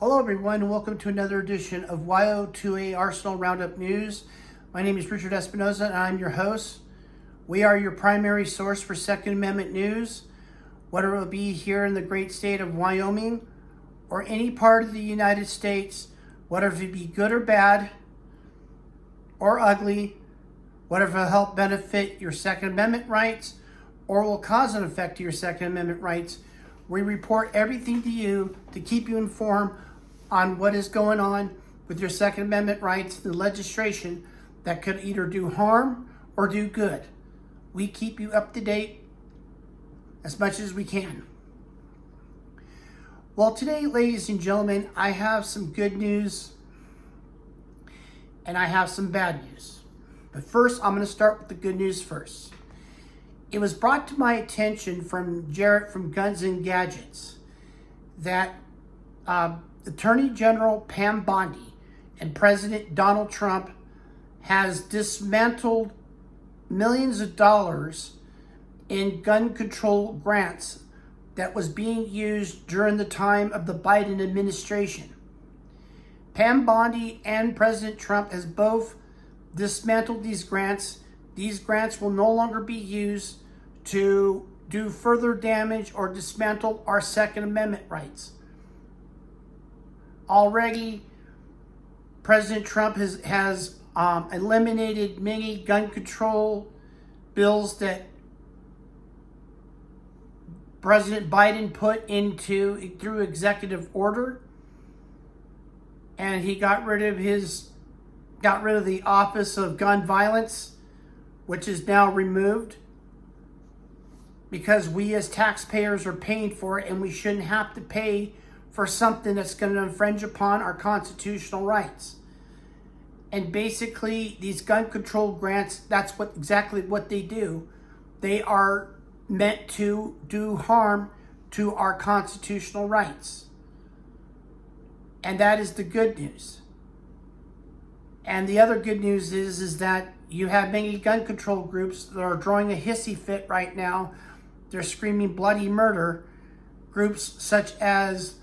Hello everyone, and welcome to another edition of WYO Arsenal Roundup News. My name is Richard Espinoza and I'm your host. We are your primary source for Second Amendment news, whether it will be here in the great state of Wyoming or any part of the United States, whether it be good or bad or ugly, whether it will help benefit your Second Amendment rights or will cause an effect to your Second Amendment rights. We report everything to you to keep you informed on what is going on with your Second Amendment rights, the legislation that could either do harm or do good. We keep you up to date as much as we can. Well, today, ladies and gentlemen, I have some good news and I have some bad news. But first, I'm going to start with the good news first. It was brought to my attention from Jarrett from Guns and Gadgets that Attorney General Pam Bondi and President Donald Trump has dismantled millions of dollars in gun control grants that was being used during the time of the Biden administration. Pam Bondi and President Trump has both dismantled these grants. These grants will no longer be used to do further damage or dismantle our Second Amendment rights. Already, President Trump has eliminated many gun control bills that President Biden put through executive order, and he got rid of the Office of Gun Violence, which is now removed because we as taxpayers are paying for it, and we shouldn't have to pay for something that's going to infringe upon our constitutional rights. And basically, these gun control grants, that's exactly what they do. They are meant to do harm to our constitutional rights. And that is the good news. And the other good news is that you have many gun control groups that are throwing a hissy fit right now. They're screaming bloody murder. Groups such as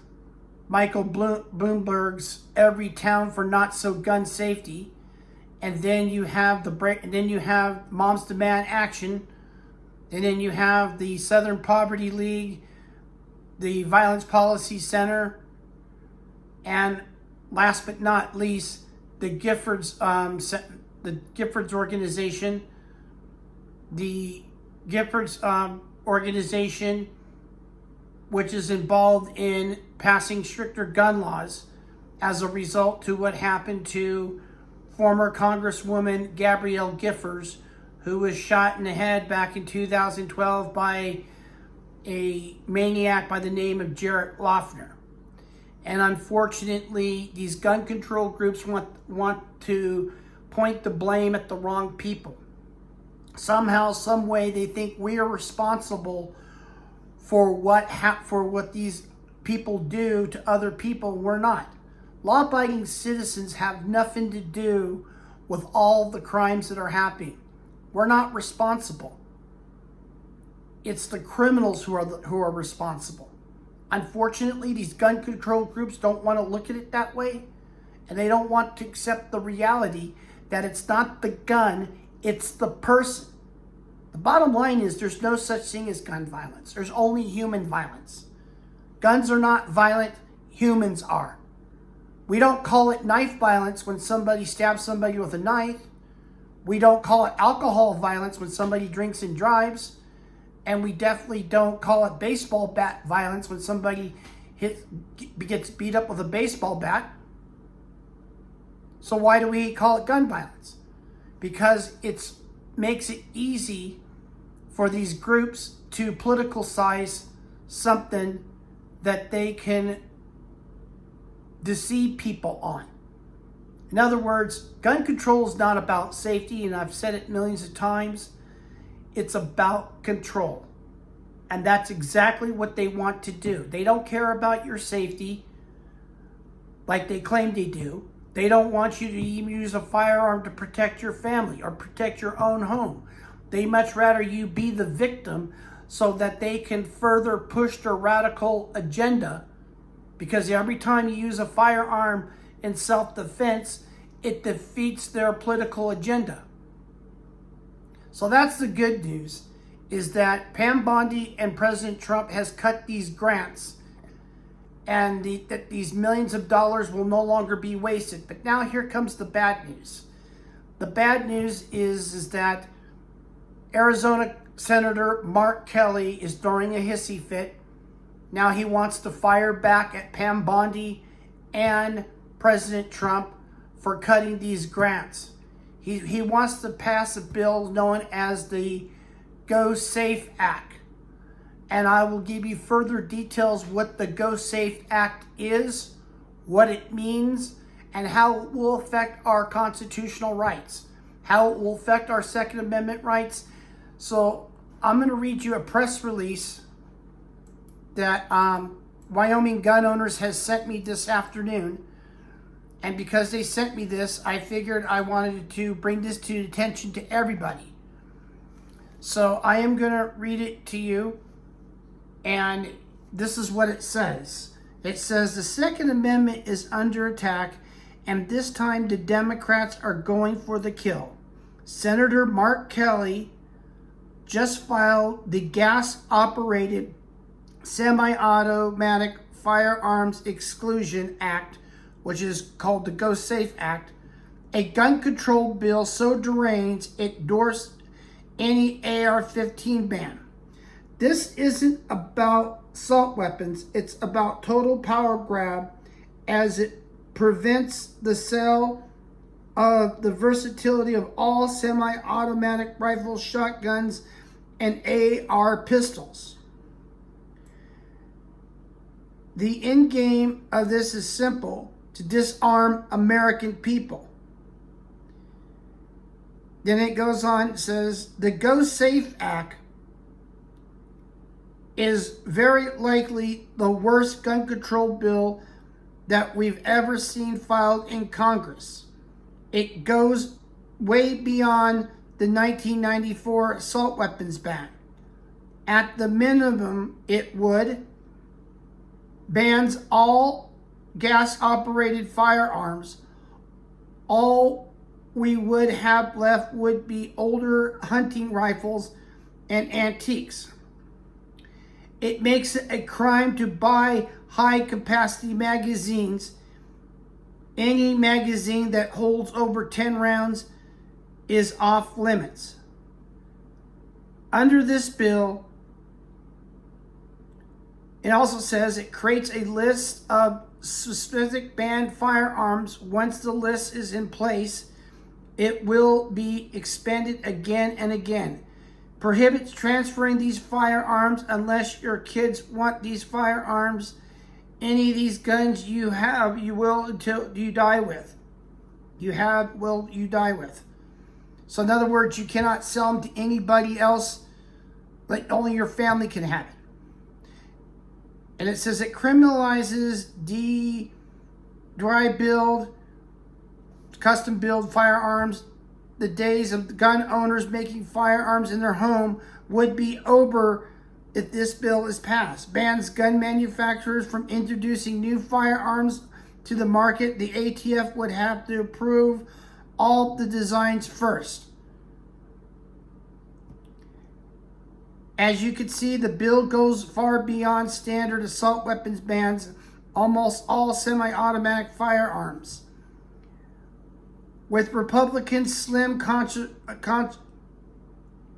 Michael Bloomberg's Every Town for Not So Gun Safety, and then you have Moms Demand Action, and then you have the Southern Poverty League, the Violence Policy Center, and last but not least, the Giffords organization. The Giffords organization, which is involved in passing stricter gun laws as a result to what happened to former Congresswoman Gabrielle Giffords, who was shot in the head back in 2012 by a maniac by the name of Jared Loughner. And unfortunately, these gun control groups want to point the blame at the wrong people. Somehow, some way, they think we are responsible for what these people do to other people. We're not. Law-abiding citizens have nothing to do with all the crimes that are happening. We're not responsible. It's the criminals who are responsible. Unfortunately, these gun control groups don't want to look at it that way, and they don't want to accept the reality that it's not the gun, it's the person. The bottom line is there's no such thing as gun violence. There's only human violence. Guns are not violent, humans are. We don't call it knife violence when somebody stabs somebody with a knife. We don't call it alcohol violence when somebody drinks and drives. And we definitely don't call it baseball bat violence when somebody gets beat up with a baseball bat. So why do we call it gun violence? Because it makes it easy for these groups to politicize something that they can deceive people on. In other words, gun control is not about safety, and I've said it millions of times. It's about control. And that's exactly what they want to do. They don't care about your safety like they claim they do. They don't want you to even use a firearm to protect your family or protect your own home. They much rather you be the victim so that they can further push their radical agenda because every time you use a firearm in self-defense, it defeats their political agenda. So that's the good news, is that Pam Bondi and President Trump has cut these grants, and that these millions of dollars will no longer be wasted. But now here comes the bad news. The bad news is that Arizona Senator Mark Kelly is throwing a hissy fit. Now he wants to fire back at Pam Bondi and President Trump for cutting these grants. He wants to pass a bill known as the GOSAFE Act. And I will give you further details what the GOSAFE Act is, what it means, and how it will affect our constitutional rights, how it will affect our Second Amendment rights. So I'm going to read you a press release that Wyoming gun owners has sent me this afternoon. And because they sent me this, I figured I wanted to bring this to attention to everybody. So I am going to read it to you. And this is what it says. It says, the Second Amendment is under attack, and this time the Democrats are going for the kill. Senator Mark Kelly just filed the gas-operated semi-automatic Firearms Exclusion Act, which is called the GOSAFE Act, a gun control bill so deranged it endorsed any AR-15 ban. This isn't about assault weapons, it's about total power grab, as it prevents the sale of the versatility of all semi-automatic rifles, shotguns, and AR pistols. The end game of this is simple: to disarm American people. Then it goes on, it says, the GOSAFE Act is very likely the worst gun control bill that we've ever seen filed in Congress. It goes way beyond the 1994 assault weapons ban. At the minimum, it would bans all gas-operated firearms. All we would have left would be older hunting rifles and antiques. It makes it a crime to buy high-capacity magazines. Any magazine that holds over 10 rounds is off limits. Under this bill, it also says it creates a list of specific banned firearms. Once the list is in place, it will be expanded again and again. Prohibits transferring these firearms unless your kids want these firearms. Any of these guns you have, you will until you die with. You have, will you die with. So in other words, you cannot sell them to anybody else, like only your family can have it. And it says it criminalizes dry build, custom build firearms. The days of gun owners making firearms in their home would be over if this bill is passed. Bans gun manufacturers from introducing new firearms to the market. The ATF would have to approve all the designs first. As you can see, the bill goes far beyond standard assault weapons bans almost all semi-automatic firearms. With Republicans' slim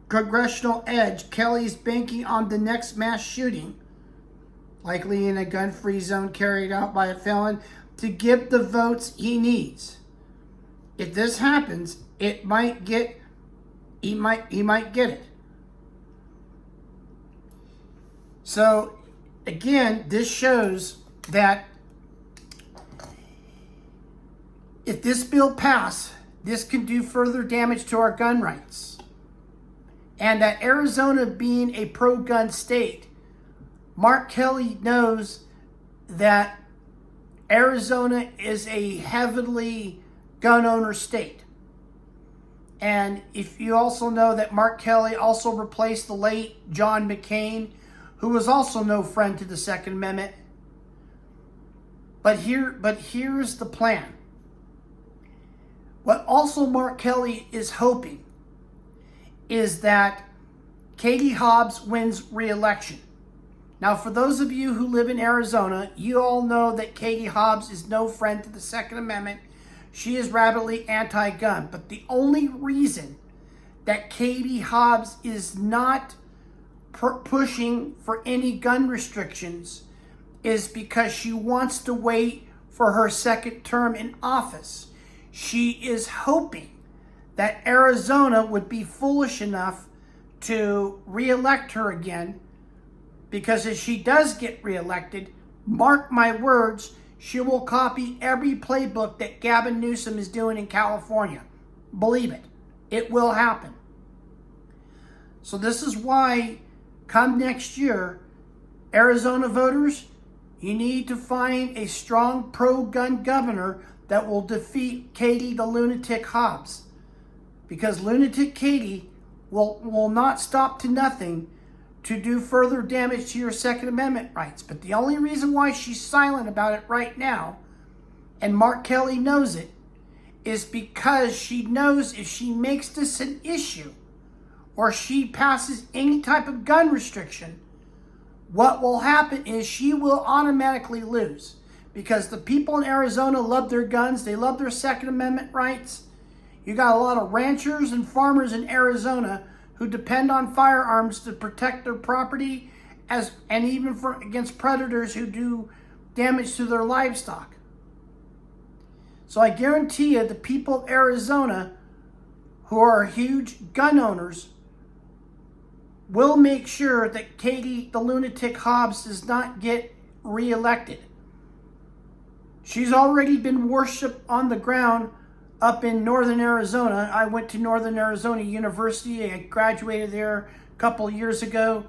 congressional edge, Kelly's banking on the next mass shooting, likely in a gun-free zone carried out by a felon, to give the votes he needs. If this happens, he might get it. So, again, this shows that if this bill passes, this can do further damage to our gun rights. And that Arizona being a pro-gun state, Mark Kelly knows that Arizona is a heavily gun owner state. And if you also know that Mark Kelly also replaced the late John McCain, who was also no friend to the Second Amendment. But here's the plan. What also Mark Kelly is hoping is that Katie Hobbs wins re-election. Now, for those of you who live in Arizona, you all know that Katie Hobbs is no friend to the Second Amendment. She is rabidly anti-gun. But the only reason that Katie Hobbs is not pushing for any gun restrictions is because she wants to wait for her second term in office. She is hoping that Arizona would be foolish enough to re-elect her again, because if she does get re-elected, mark my words, she will copy every playbook that Gavin Newsom is doing in California. Believe it. It will happen. So this is why, come next year, Arizona voters, you need to find a strong pro-gun governor that will defeat Katie the lunatic Hobbs. Because lunatic Katie will not stop to nothing to do further damage to your Second Amendment rights. But the only reason why she's silent about it right now, and Mark Kelly knows it, is because she knows if she makes this an issue, or she passes any type of gun restriction, what will happen is she will automatically lose. Because the people in Arizona love their guns, they love their Second Amendment rights. You got a lot of ranchers and farmers in Arizona who depend on firearms to protect their property and even against predators who do damage to their livestock. So I guarantee you the people of Arizona who are huge gun owners will make sure that Katie the lunatic Hobbs does not get re-elected. She's already been worshipped on the ground up in northern Arizona. I went to Northern Arizona University. I graduated there a couple years ago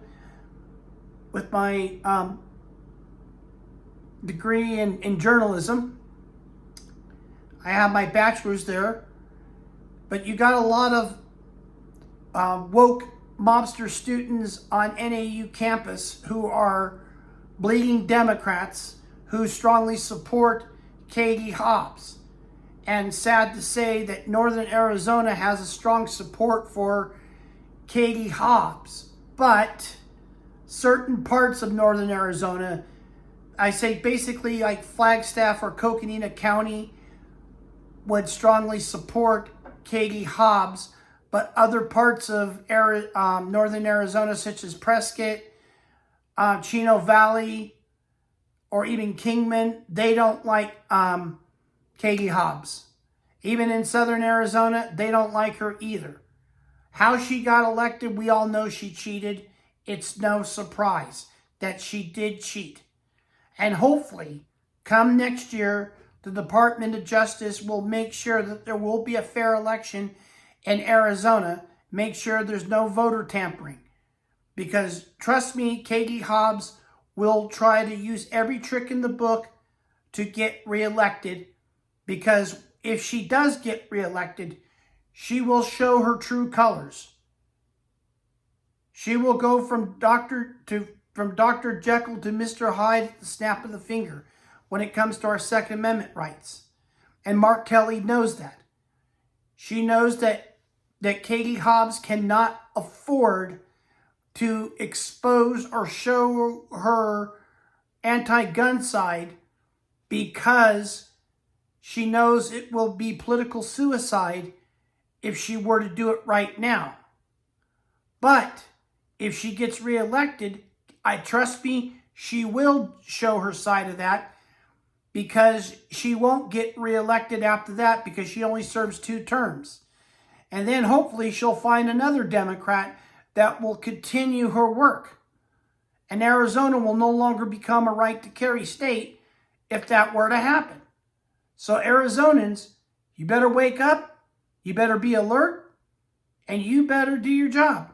with my degree in journalism. I have my bachelor's there. But you got a lot of woke mobster students on NAU campus who are bleeding Democrats who strongly support Katie Hobbs. And sad to say that Northern Arizona has a strong support for Katie Hobbs. But certain parts of Northern Arizona, I say basically like Flagstaff or Coconina County, would strongly support Katie Hobbs. But other parts of Northern Arizona, such as Prescott, Chino Valley, or even Kingman, they don't like Katie Hobbs. Even in Southern Arizona, they don't like her either. How she got elected, we all know she cheated. It's no surprise that she did cheat. And hopefully, come next year, the Department of Justice will make sure that there will be a fair election in Arizona. Make sure there's no voter tampering. Because trust me, Katie Hobbs will try to use every trick in the book to get reelected. Because if she does get reelected, she will show her true colors. She will go from Dr. Jekyll to Mr. Hyde at the snap of the finger when it comes to our Second Amendment rights. And Mark Kelly knows that. She knows that Katie Hobbs cannot afford to expose or show her anti-gun side, because she knows it will be political suicide if she were to do it right now. But if she gets reelected, trust me, she will show her side of that, because she won't get reelected after that because she only serves 2 terms. And then hopefully she'll find another Democrat that will continue her work. And Arizona will no longer become a right to carry state if that were to happen. So Arizonans, you better wake up, you better be alert, and you better do your job.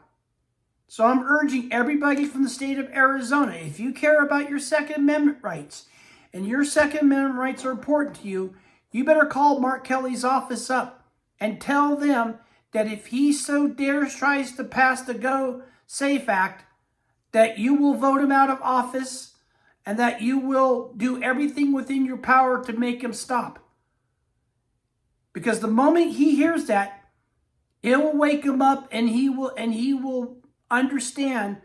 So I'm urging everybody from the state of Arizona, if you care about your Second Amendment rights, and your Second Amendment rights are important to you, you better call Mark Kelly's office up and tell them that if he so dares tries to pass the GOSAFE Act, that you will vote him out of office and that you will do everything within your power to make him stop. Because the moment he hears that, it will wake him up, and he will understand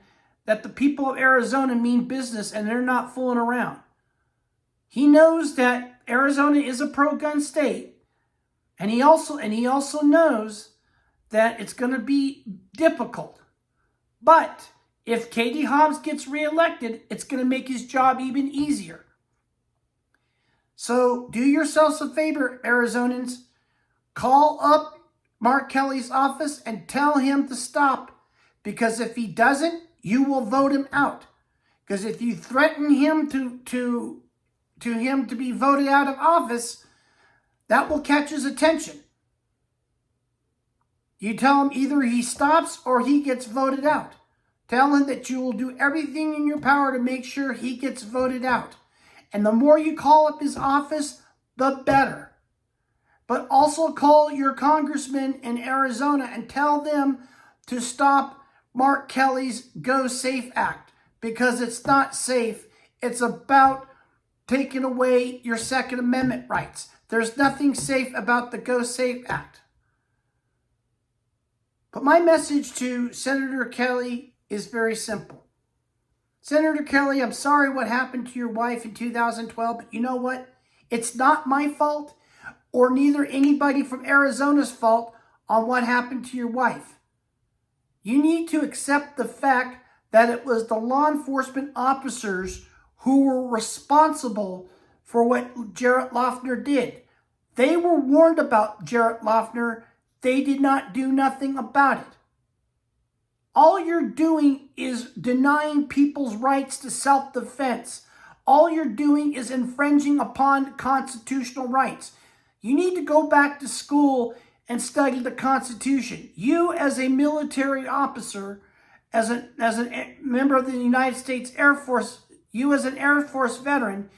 that the people of Arizona mean business and they're not fooling around. He knows that Arizona is a pro-gun state, and he also knows that it's going to be difficult. But if Katie Hobbs gets reelected, it's going to make his job even easier. So do yourselves a favor, Arizonans. Call up Mark Kelly's office and tell him to stop. Because if he doesn't, you will vote him out. Because if you threaten him to be voted out of office, that will catch his attention. You tell him either he stops or he gets voted out. Tell him that you will do everything in your power to make sure he gets voted out. And the more you call up his office, the better. But also call your congressman in Arizona and tell them to stop Mark Kelly's GOSAFE Act, because it's not safe. It's about taking away your Second Amendment rights. There's nothing safe about the GOSAFE Act. But my message to Senator Kelly is very simple. Senator Kelly, I'm sorry what happened to your wife in 2012, but you know what? It's not my fault, or neither anybody from Arizona's fault on what happened to your wife. You need to accept the fact that it was the law enforcement officers who were responsible for what Jarrett Loeffner did. They were warned about Jarrett Loeffner. They did not do nothing about it. All you're doing is denying people's rights to self-defense. All you're doing is infringing upon constitutional rights. You need to go back to school and study the Constitution. You, as a military officer, as a member of the United States Air Force, you as an Air Force veteran,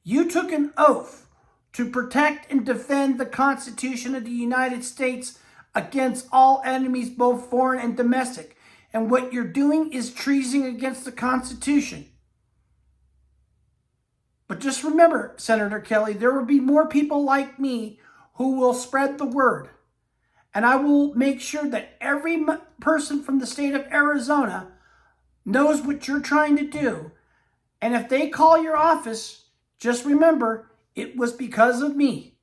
you took an oath to protect and defend the Constitution of the United States against all enemies, both foreign and domestic. And what you're doing is treason against the Constitution. But just remember, Senator Kelly, there will be more people like me who will spread the word. And I will make sure that every person from the state of Arizona knows what you're trying to do. And if they call your office, just remember, it was because of me.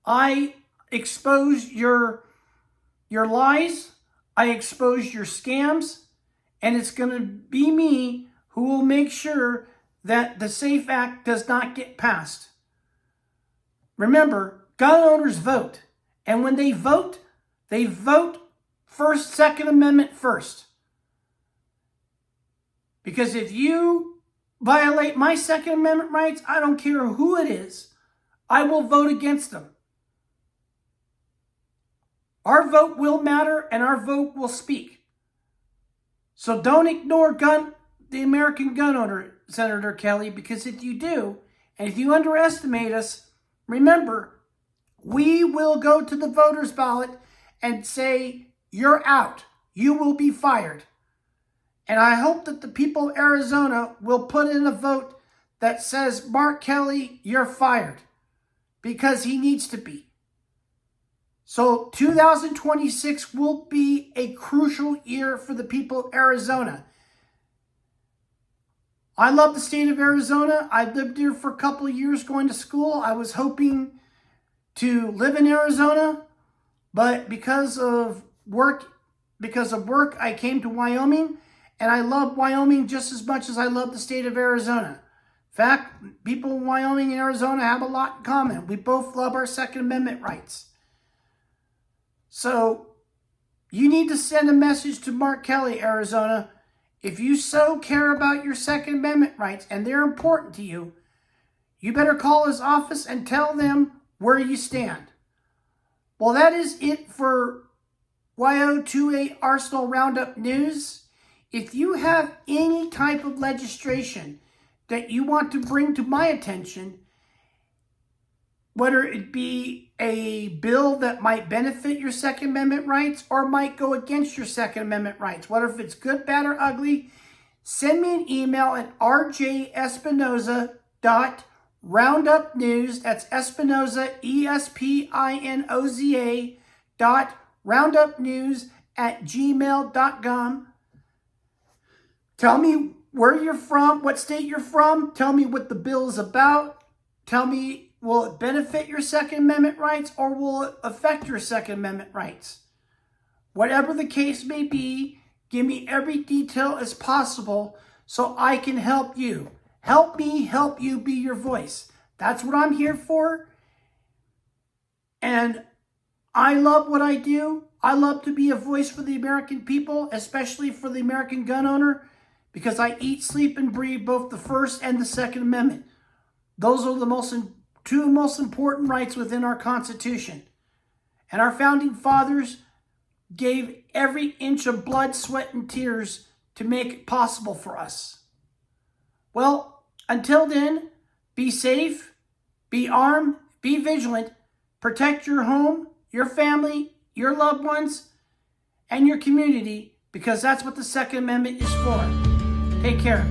I exposed your lies. I exposed your scams. And it's going to be me who will make sure that the SAFE Act does not get passed. Remember, gun owners vote. And when they vote first, Second Amendment first. Because if you violate my Second Amendment rights, I don't care who it is, I will vote against them. Our vote will matter, and our vote will speak. So don't ignore the American gun owner, Senator Kelly, because if you do, and if you underestimate us, remember, we will go to the voters' ballot and say, you're out. You will be fired. And I hope that the people of Arizona will put in a vote that says, Mark Kelly, you're fired. Because he needs to be. So 2026 will be a crucial year for the people of Arizona. I love the state of Arizona. I lived here for a couple of years going to school. I was hoping to live in Arizona, but because of work, I came to Wyoming, and I love Wyoming just as much as I love the state of Arizona. In fact, people in Wyoming and Arizona have a lot in common. We both love our Second Amendment rights. So you need to send a message to Mark Kelly, Arizona. If you so care about your Second Amendment rights and they're important to you, you better call his office and tell them where you stand. Well, that is it for WYO Arsenal Roundup News. If you have any type of legislation that you want to bring to my attention, whether it be a bill that might benefit your Second Amendment rights or might go against your Second Amendment rights, whether if it's good, bad, or ugly, send me an email at rjespinoza.roundupnews, that's Espinoza, Espinoza, roundupnews@gmail.com. Tell me where you're from, what state you're from. Tell me what the bill is about. Tell me, will it benefit your Second Amendment rights or will it affect your Second Amendment rights? Whatever the case may be, give me every detail as possible so I can help you. Help me help you be your voice. That's what I'm here for. And I love what I do. I love to be a voice for the American people, especially for the American gun owner, because I eat, sleep, and breathe both the First and the Second Amendment. Those are the two most important rights within our Constitution. And our founding fathers gave every inch of blood, sweat, and tears to make it possible for us. Well, until then, be safe, be armed, be vigilant, protect your home, your family, your loved ones, and your community, because that's what the Second Amendment is for. Take care.